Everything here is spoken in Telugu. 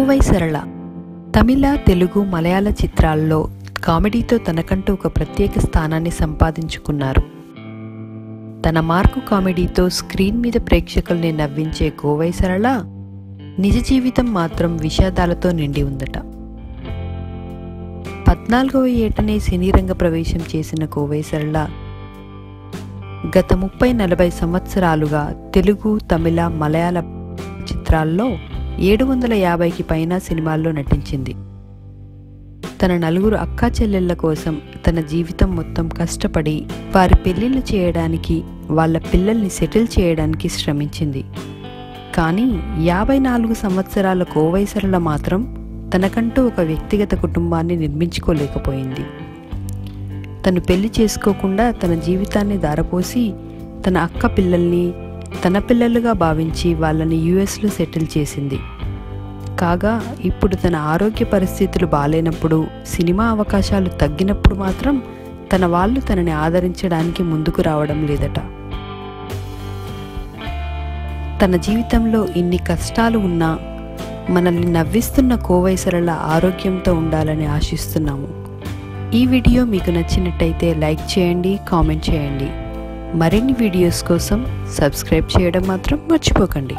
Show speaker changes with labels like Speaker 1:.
Speaker 1: కోవై సరళ తమిళ, తెలుగు, మలయాళ చిత్రాల్లో కామెడీతో తనకంటూ ఒక ప్రత్యేక స్థానాన్ని సంపాదించుకున్నారు. తన మార్కు కామెడీతో స్క్రీన్ మీద ప్రేక్షకుల్ని నవ్వించే కోవై సరళ నిజ జీవితం మాత్రం విషాదాలతో నిండి ఉందట. 14వ ఏటనే సినీ రంగ ప్రవేశం చేసిన కోవై సరళ గత 30-40 సంవత్సరాలుగా తెలుగు, తమిళ, మలయాళ చిత్రాల్లో 750కి పైన సినిమాల్లో నటించింది. తన 4 అక్కా చెల్లెళ్ల కోసం తన జీవితం మొత్తం కష్టపడి వారి పెళ్లిళ్ళు చేయడానికి, వాళ్ళ పిల్లల్ని సెటిల్ చేయడానికి శ్రమించింది. కానీ 54 సంవత్సరాల కోవై సరళ మాత్రం తనకంటూ ఒక వ్యక్తిగత కుటుంబాన్ని నిర్మించుకోలేకపోయింది. తను పెళ్లి చేసుకోకుండా తన జీవితాన్ని దారపోసి తన అక్క పిల్లల్ని తన పిల్లలుగా భావించి వాళ్ళని యుఎస్లో సెటిల్ చేసింది. కాగా ఇప్పుడు తన ఆరోగ్య పరిస్థితులు బాలేనప్పుడు, సినిమా అవకాశాలు తగ్గినప్పుడు మాత్రం తన వాళ్ళు తనని ఆదరించడానికి ముందుకు రావడం లేదట. తన జీవితంలో ఇన్ని కష్టాలు ఉన్నా మనల్ని నవ్విస్తున్న కోవై సరళ ఆరోగ్యంతో ఉండాలని ఆశిస్తున్నాము. ఈ వీడియో మీకు నచ్చినట్టయితే లైక్ చేయండి, కామెంట్ చేయండి. మరిన్ని వీడియోస్ కోసం సబ్స్క్రైబ్ చేయడం మాత్రం మర్చిపోకండి.